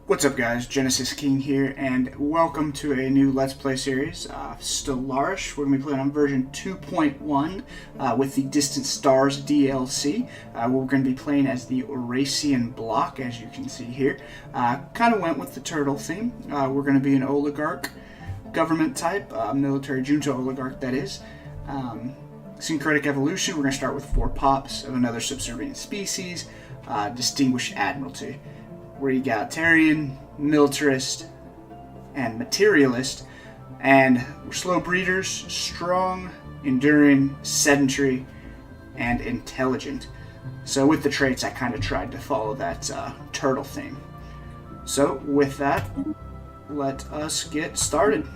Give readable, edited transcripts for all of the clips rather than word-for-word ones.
What's up guys, Genesis King here, and welcome to a new Let's Play series, Stellaris. We're going to be playing on version 2.1 with the Distant Stars DLC. We're going to be playing as the Orassian Bloc, as you can see here. Kind of went with the turtle theme. We're going to be an oligarch government type, military junta oligarch that is. Syncretic evolution, we're going to start with 4 pops of another subservient species, distinguished admiralty. We're egalitarian, militarist, and materialist, and we're slow breeders, strong, enduring, sedentary, and intelligent. So with the traits, I kind of tried to follow that turtle theme. So with that, let us get started.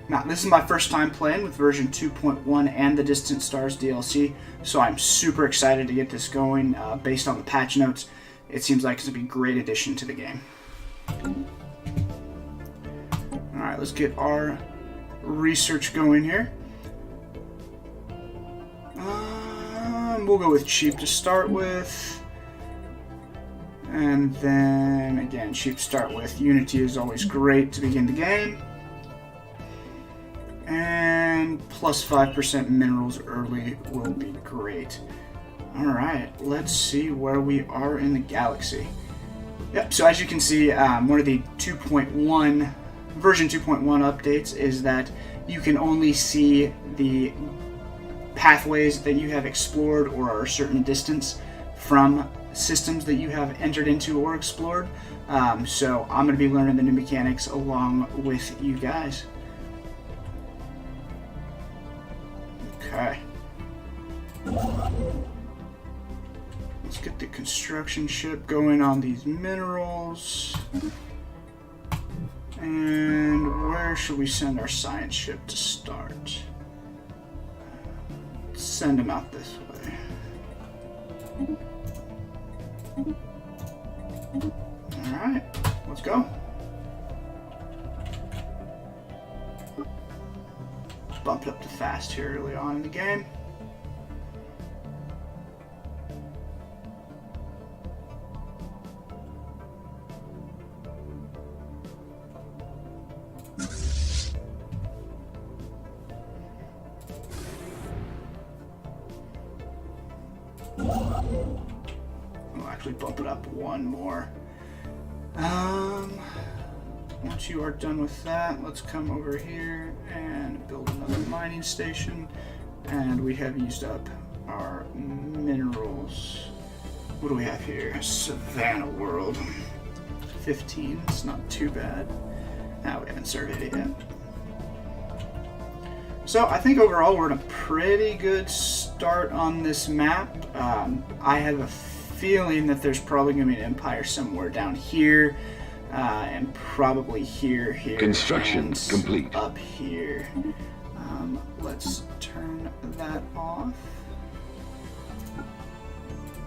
Now, this is my first time playing with version 2.1 and the Distant Stars DLC, so I'm super excited to get this going. Based on the patch notes, it seems like it's going to be a great addition to the game. Alright, let's get our research going here. We'll go with cheap to start with. And then, again, cheap to start with. Unity is always great to begin the game. And plus 5% minerals early will be great. Alright, let's see where we are in the galaxy. Yep, so as you can see, one of the version 2.1 updates is that you can only see the pathways that you have explored or are a certain distance from systems that you have entered into or explored. So I'm going to be learning the new mechanics along with you guys. Okay. Let's get the construction ship going on these minerals. And where should we send our science ship to start? Let's send them out this way. Alright, let's go. Bumped up to fast here early on in the game. We'll actually bump it up one more. Once you are done with that, let's come over here and build another mining station. And we have used up our minerals. What do we have here? Savannah World. 15, it's not too bad. We haven't surveyed it yet. So I think overall we're in a pretty good start on this map. I have a feeling that there's probably going to be an empire somewhere down here. And probably here, Construction complete. Up here. Let's turn that off.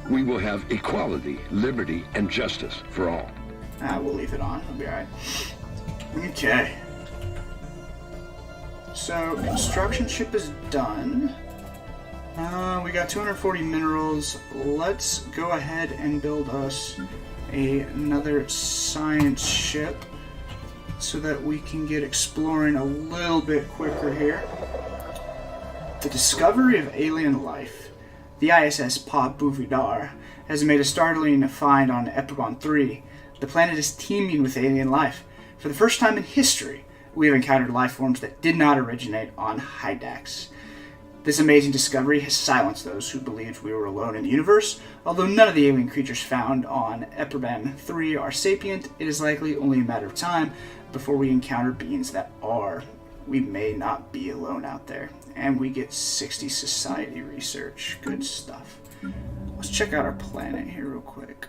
We will have equality, liberty, and justice for all. We'll leave it on. It'll be alright. Okay. So, construction ship is done. We got 240 minerals. Let's go ahead and build us another science ship so that we can get exploring a little bit quicker here. The discovery of alien life. The ISS Pa Bouvidar has made a startling find on Epigon 3. The planet is teeming with alien life. For the first time in history, we have encountered life forms that did not originate on Hydax. This amazing discovery has silenced those who believed we were alone in the universe. Although none of the alien creatures found on Epigon 3 are sapient, it is likely only a matter of time before we encounter beings that are. We may not be alone out there. And we get 60 society research. Good stuff. Let's check out our planet here real quick.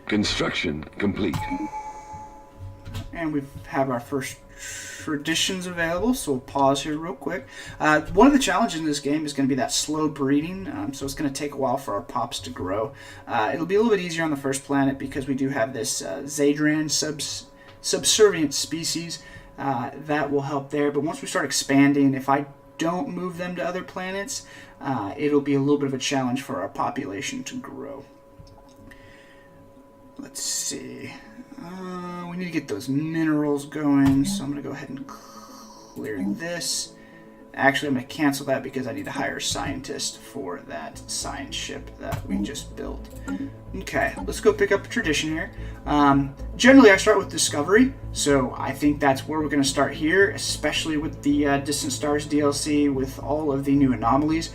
Construction complete. And we have our first traditions available, so we'll pause here real quick. One of the challenges in this game is going to be that slow breeding, so it's going to take a while for our pops to grow. It'll be a little bit easier on the first planet because we do have this Zadran subservient species that will help there, but once we start expanding, if I don't move them to other planets, it'll be a little bit of a challenge for our population to grow. Let's see. We need to get those minerals going, so I'm going to go ahead and clear this. Actually, I'm going to cancel that because I need to hire a scientist for that science ship that we just built. Okay, let's go pick up a tradition here. Generally, I start with Discovery, so I think that's where we're going to start here, especially with the Distant Stars DLC with all of the new anomalies.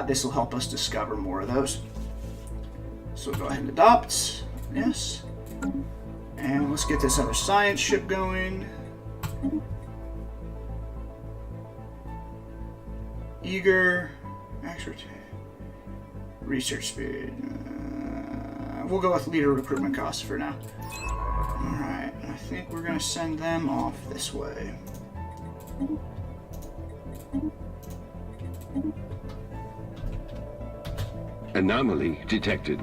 This will help us discover more of those. So we'll go ahead and adopt. Yes. And let's get this other science ship going. Eager, research speed. We'll go with leader recruitment costs for now. Alright, I think we're going to send them off this way. Anomaly detected.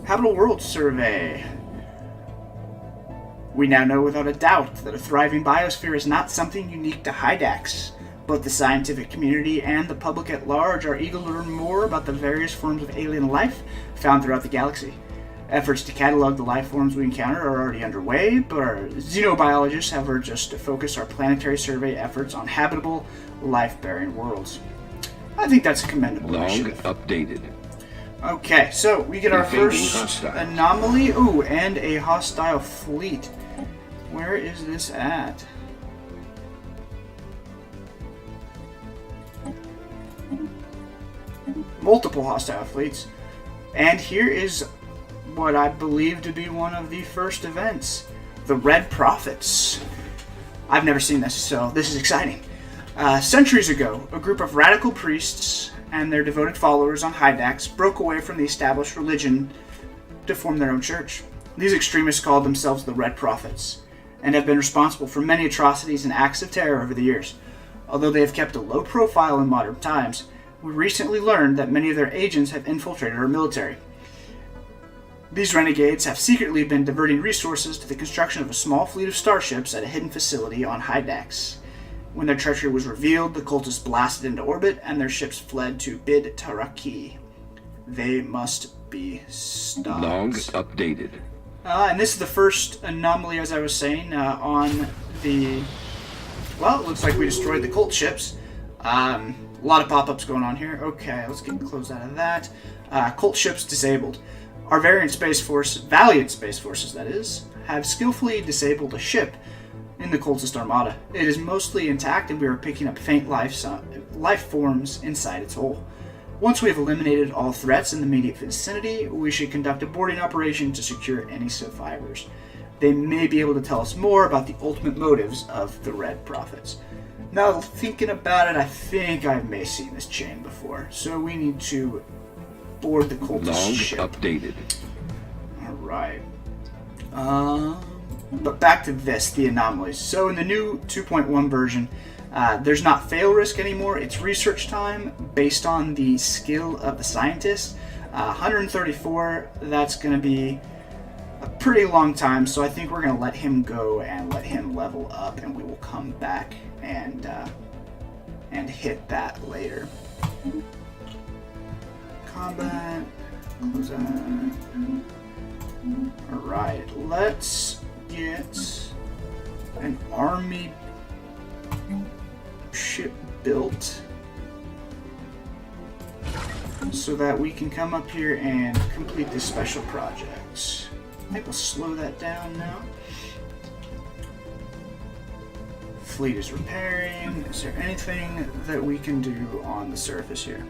Habitable World Survey. We now know without a doubt that a thriving biosphere is not something unique to Hydax. Both the scientific community and the public at large are eager to learn more about the various forms of alien life found throughout the galaxy. Efforts to catalog the life forms we encounter are already underway, but our xenobiologists have urged us to focus our planetary survey efforts on habitable, life-bearing worlds. I think that's a commendable Log initiative. updated. Okay, so we get our Invading first hostiles. anomaly. Ooh, and a hostile fleet. Where is this at? Multiple hostile fleets. And here is what I believe to be one of the first events. The Red Prophets. I've never seen this, so this is exciting. Centuries ago, a group of radical priests and their devoted followers on Hydax broke away from the established religion to form their own church. These extremists called themselves the Red Prophets, and have been responsible for many atrocities and acts of terror over the years. Although they have kept a low profile in modern times, we recently learned that many of their agents have infiltrated our military. These renegades have secretly been diverting resources to the construction of a small fleet of starships at a hidden facility on Hydax. When their treachery was revealed, the cultists blasted into orbit and their ships fled to Bid Taraki. They must be stopped. Log updated. And this is the first anomaly, as I was saying, on the... Well, it looks like we destroyed the cult ships. A lot of pop-ups going on here. Okay, let's get close out of that. Cult ships disabled. Our Valiant Space Forces, that is, have skillfully disabled a ship in the cultist armada. It is mostly intact, and we are picking up faint life forms inside its hull. Once we have eliminated all threats in the immediate vicinity, we should conduct a boarding operation to secure any survivors. They may be able to tell us more about the ultimate motives of the Red Prophets. Now, thinking about it, I think I may have seen this chain before. So we need to board the cultist ship. Log updated. Alright. But back to this, the anomalies. So in the new 2.1 version, there's not fail risk anymore. It's research time based on the skill of the scientist. 134, that's going to be a pretty long time, so I think we're going to let him go and let him level up, and we will come back and hit that later. Combat, close that. Alright, let's get an army ship built so that we can come up here and complete this special project. I think we'll slow that down now. Fleet is repairing. Is there anything that we can do on the surface here?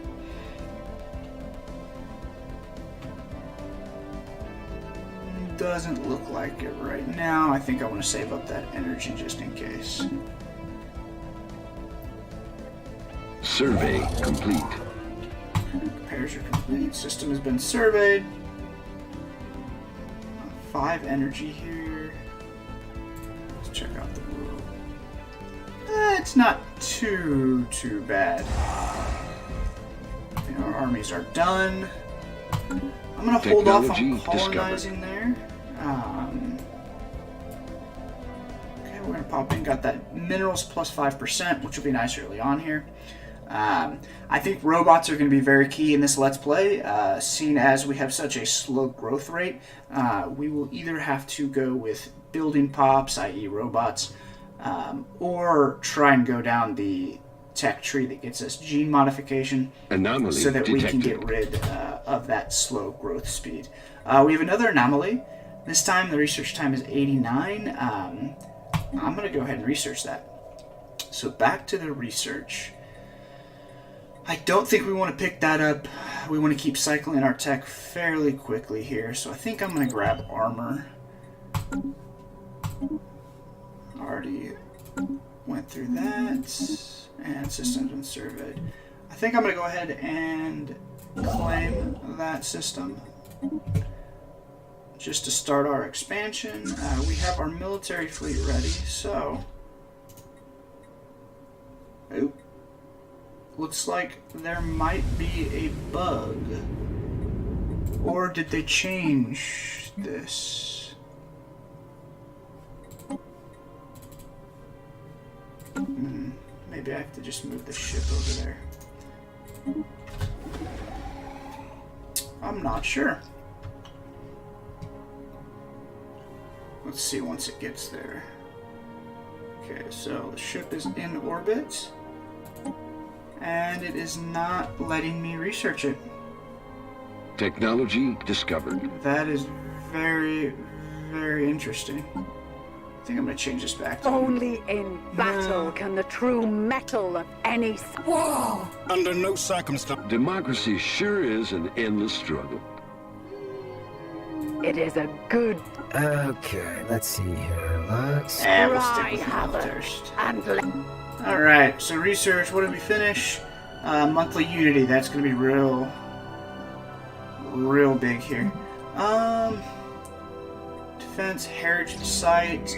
Doesn't look like it right now. I think I want to save up that energy just in case. Survey complete. Repairs are complete. System has been surveyed. 5 energy here. Let's check out the world. It's not too bad. Our armies are done. I'm going to hold off on colonizing there. Okay, we're going to pop in. Got that minerals plus 5%, which will be nice early on here. I think robots are going to be very key in this Let's Play, seeing as we have such a slow growth rate. We will either have to go with building pops, i.e. robots, or try and go down the tech tree that gets us gene modification, Anomaly so that we can detected. get rid of that slow growth speed. We have another anomaly. This time the research time is 89. I'm going to go ahead and research that. So back to the research. I don't think we want to pick that up. We want to keep cycling our tech fairly quickly here. So I think I'm going to grab armor. Already went through that. And systems been surveyed. I think I'm going to go ahead and claim that system. Just to start our expansion. We have our military fleet ready, so... Oop. Looks like there might be a bug. Or did they change this? Maybe I have to just move the ship over there. I'm not sure. Let's see once it gets there. Okay, so the ship is in orbit. And it is not letting me research it. Technology discovered. That is very, very interesting. I think I'm going to change this back to... Only in battle can the true metal of any... Whoa! Under no circumstance. Democracy sure is an endless struggle. It is a good Okay, let's see here. Let's... And we'll stick cry, with Havoc, first. and Alright, so research, what did we finish? Monthly Unity, that's going to be real big here. Defense, Heritage Site.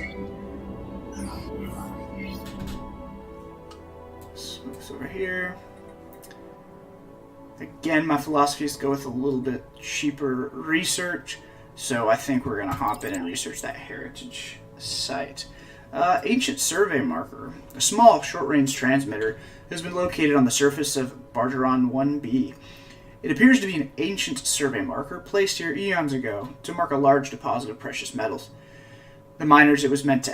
Smokes over here. Again, my philosophy is to go with a little bit cheaper research, so I think we're going to hop in and research that Heritage Site. Ancient Survey Marker. A small, short-range transmitter has been located on the surface of Bargeron 1b. It appears to be an ancient survey marker placed here eons ago to mark a large deposit of precious metals. The miners it was meant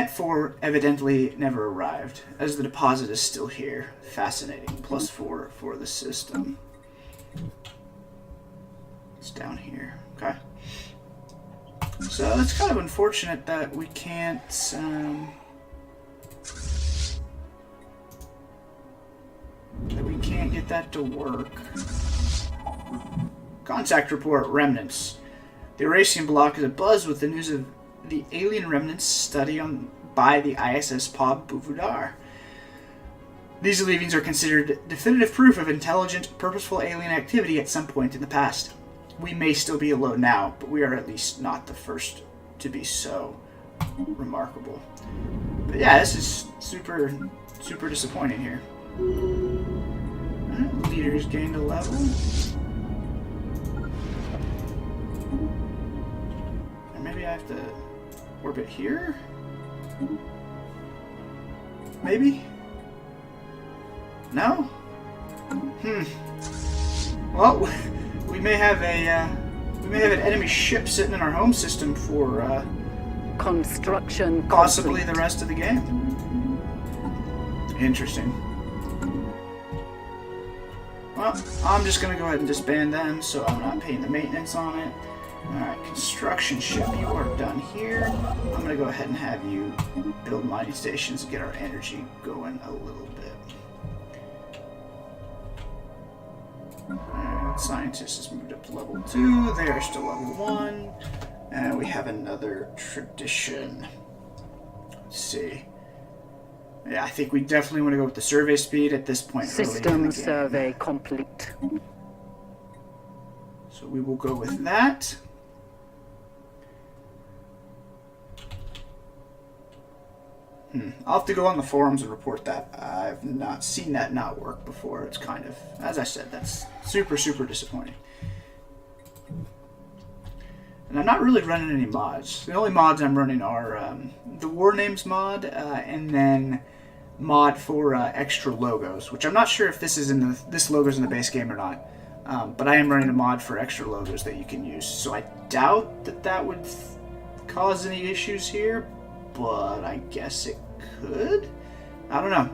for evidently never arrived, as the deposit is still here. Fascinating. +4 for the system. It's down here. Okay. So it's kind of unfortunate that we can't get that to work. Contact report, remnants. The Orassian Bloc is abuzz with the news of the alien remnants studied by the ISS pod Buvudar. These leavings are considered definitive proof of intelligent, purposeful alien activity at some point in the past. We may still be alone now, but we are at least not the first to be so remarkable. But yeah, this is super, super disappointing here. Leaders gained a level. And maybe I have to orbit here? Maybe? No? Well, we may have an enemy ship sitting in our home system for construction possibly complete. the rest of the game. Interesting. Well, I'm just gonna go ahead and disband them, so I'm not paying the maintenance on it. Alright, construction ship, you are done here. I'm gonna go ahead and have you build mining stations and get our energy going a little bit. Alright, scientist has moved up to level 2, they are still level 1. And we have another tradition. Let's see. Yeah, I think we definitely want to go with the survey speed at this point. System survey complete. So we will go with that. I'll have to go on the forums and report that. I've not seen that not work before. It's kind of, as I said, that's super, super disappointing. And I'm not really running any mods. The only mods I'm running are the War Names mod, and then mod for extra logos, which I'm not sure if this is in this logo's in the base game or not. But I am running a mod for extra logos that you can use. So I doubt that would cause any issues here, but I guess it could. I don't know.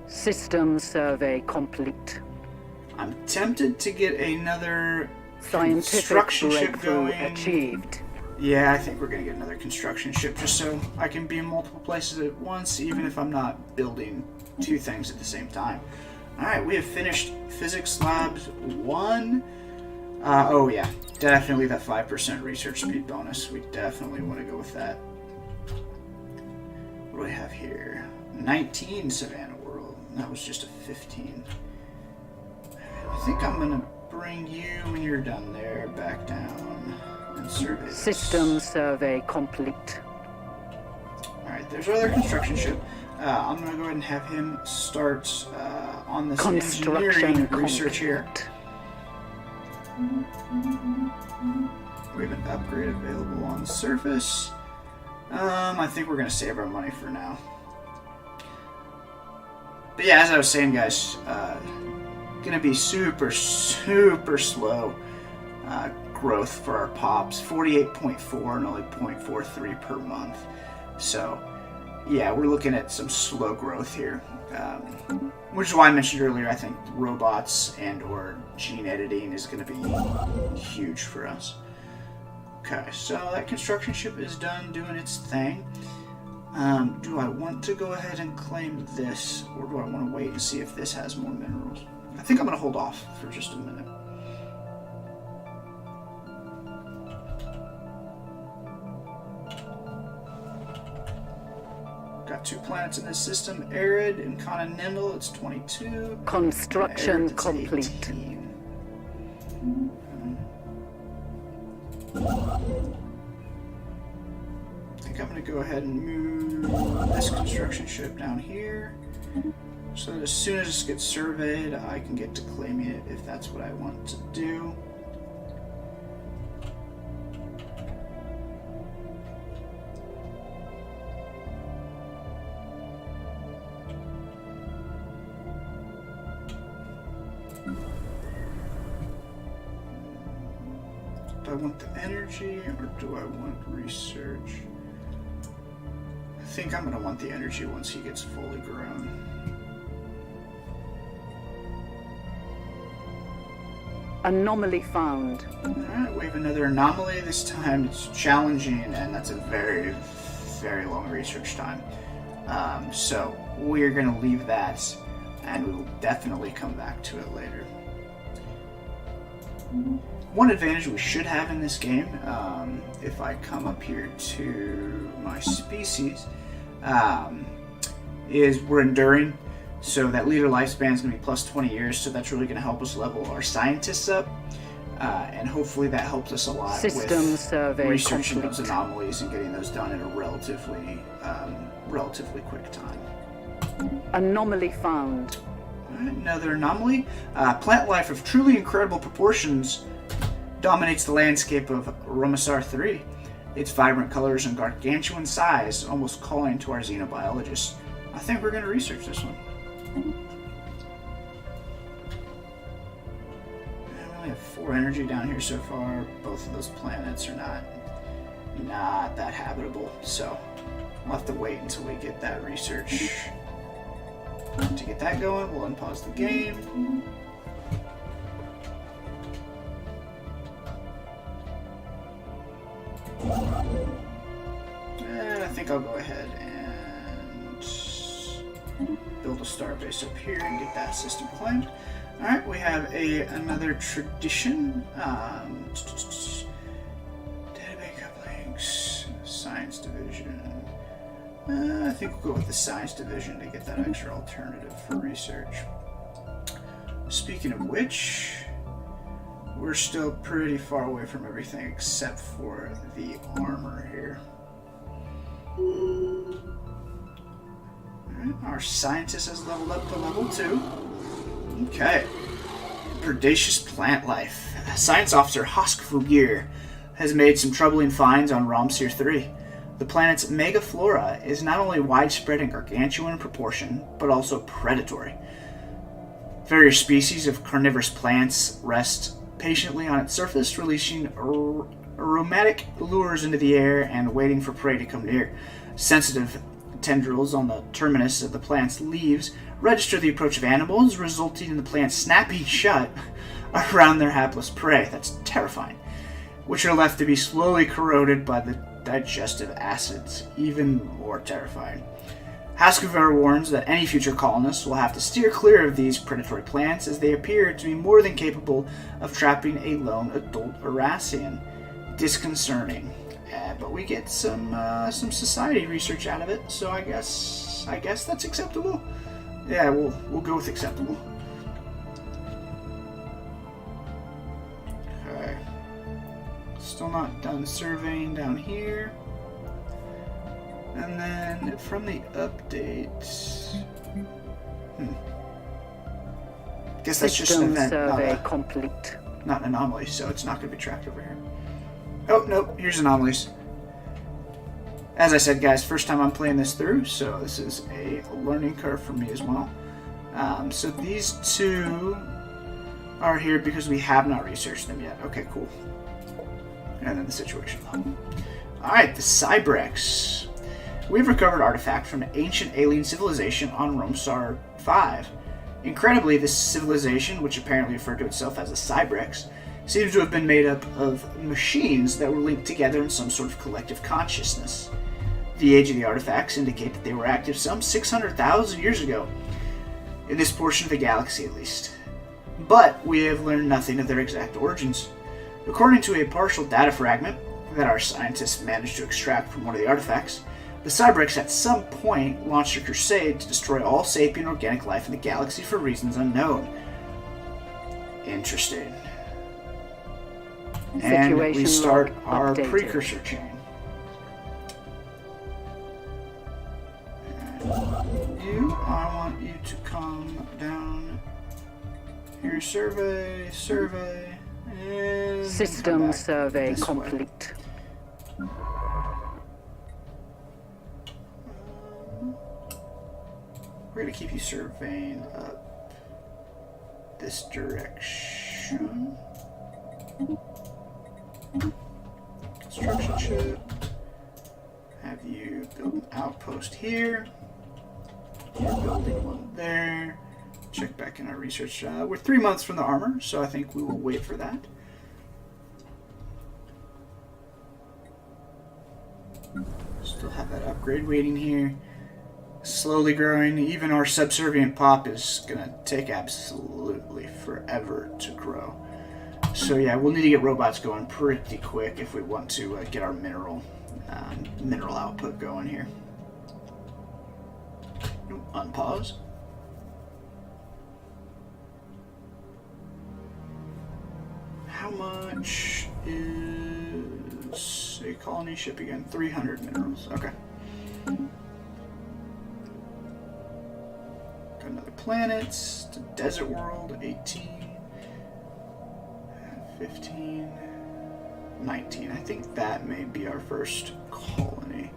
System survey complete. I'm tempted to get another Scientific construction ship breakthrough going. achieved. Yeah, I think we're going to get another construction ship just so I can be in multiple places at once, even if I'm not building two things at the same time. Alright, we have finished Physics Labs 1. Oh yeah, definitely that 5% research speed bonus. We definitely want to go with that. What do we have here? 19 Savannah World. That was just a 15. I think I'm going to bring you, when you're done there, back down and survey this. System survey complete. Alright, there's our other construction ship. I'm going to go ahead and have him start on this engineering research here. We have an upgrade available on the surface. I think we're going to save our money for now. But yeah, as I was saying, guys, going to be super slow growth for our pops. 48.4 and only 0.43 per month. So yeah, we're looking at some slow growth here, which is why I mentioned earlier, I think robots and or gene editing is going to be huge for us. Okay, so that construction ship is done doing its thing. Do I want to go ahead and claim this, or do I want to wait and see if this has more minerals? I think I'm going to hold off for just a minute. Got 2 planets in this system, arid and continental. It's 22. Construction Arid, it's complete. 18. I think I'm going to go ahead and move this construction ship down here, so that as soon as this gets surveyed, I can get to claiming it if that's what I want to do. Do I want the energy or do I want research? I think I'm going to want the energy once he gets fully grown. Anomaly found. Alright, we have another anomaly. This time it's challenging, and that's a very, very long research time. So we're going to leave that, and we will definitely come back to it later. One advantage we should have in this game, if I come up here to my species, is we're enduring. So that leader lifespan is going to be plus 20 years, so that's really going to help us level our scientists up. And hopefully that helps us a lot with researching those anomalies and getting those done in a relatively quick time. Anomaly found. Another anomaly. Plant life of truly incredible proportions dominates the landscape of Romasar 3. Its vibrant colors and gargantuan size almost calling to our xenobiologists. I think we're going to research this one. We only have 4 energy down here so far. Both of those planets are not that habitable, so we'll have to wait until we get that research. To get that going, we'll unpause the game. I think I'll go ahead and build a starbase up here and get that system claimed. Alright, we have another tradition. Database couplings, science division. I think we'll go with the science division to get that extra alternative for research. Speaking of which, we're still pretty far away from everything except for the armor here. Alright, our scientist has leveled up to level 2. Okay. Predaceous plant life. Science officer Hosk Fugir has made some troubling finds on Romsir 3. The planet's megaflora is not only widespread and gargantuan in proportion, but also predatory. Various species of carnivorous plants rest patiently on its surface, releasing aromatic lures into the air and waiting for prey to come near. Sensitive tendrils on the terminus of the plant's leaves register the approach of animals, resulting in the plant snapping shut around their hapless prey. That's terrifying. Which are left to be slowly corroded by the digestive acids. Even more terrifying. Haskuver warns that any future colonists will have to steer clear of these predatory plants, as they appear to be more than capable of trapping a lone adult Orassian. Disconcerting. But we get some society research out of it, so I guess that's acceptable. Yeah, we'll go with acceptable. Okay. Still not done surveying down here. And then from the updates, guess that's just an event, survey complete. Not an anomaly, so it's not going to be tracked over here. Oh, nope, here's anomalies. As I said, guys, first time I'm playing this through, so this is a learning curve for me as well. So these two are here because we have not researched them yet. Okay, cool. And then the situation log. Alright, the Cybrex. We've recovered artifact from an ancient alien civilization on Romsar 5. Incredibly, this civilization, which apparently referred to itself as a Cybrex, seems to have been made up of machines that were linked together in some sort of collective consciousness. The age of the artifacts indicate that they were active some 600,000 years ago, in this portion of the galaxy at least. But we have learned nothing of their exact origins. According to a partial data fragment that our scientists managed to extract from one of the artifacts, the Cybrex at some point launched a crusade to destroy all sapient organic life in the galaxy for reasons unknown. Interesting. And we start our precursor chain. And I want you to come down here, survey, and system survey complete. We're going to keep you surveying up this direction. Construction chip. Have you build an outpost here. You're building one there. Check back in our research. We're 3 months from the armor, so I think we will wait for that. Still have that upgrade waiting here. Slowly growing. Even our subservient pop is going to take absolutely forever to grow. So yeah, we'll need to get robots going pretty quick if we want to get our mineral output going here. Unpause. How much is a colony ship again? 300 minerals. Okay. Got another planet. To desert world. 18. 15. 19. I think that may be our first colony.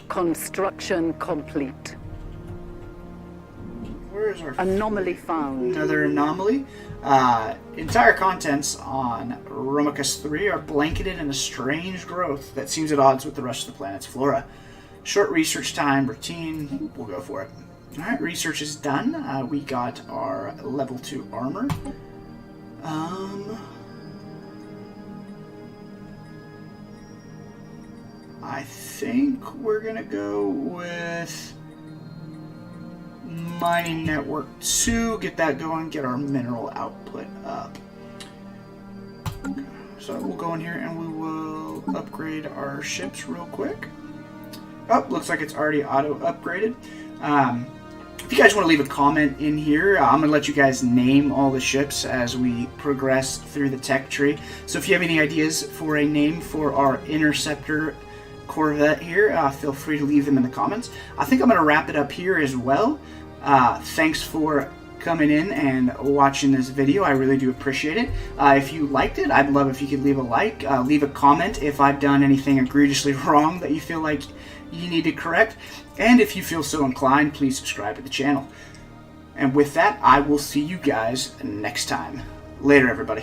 Construction complete. Where is our anomaly found? Another anomaly. Entire contents on Romicus 3 are blanketed in a strange growth that seems at odds with the rest of the planet's flora. Short research time, routine, we'll go for it. Alright, research is done. We got our level 2 armor. I think we're gonna go with mining network 2, get that going, get our mineral output up. Okay. So we'll go in here and we will upgrade our ships real quick. Oh, looks like it's already auto upgraded. If you guys want to leave a comment in here, I'm going to let you guys name all the ships as we progress through the tech tree. So if you have any ideas for a name for our Interceptor Corvette here, feel free to leave them in the comments. I think I'm going to wrap it up here as well. Thanks for coming in and watching this video. I really do appreciate it. If you liked it, I'd love if you could leave a like, leave a comment if I've done anything egregiously wrong that you feel like you need to correct, and if you feel so inclined, please subscribe to the channel. And with that, I will see you guys next time. Later, everybody.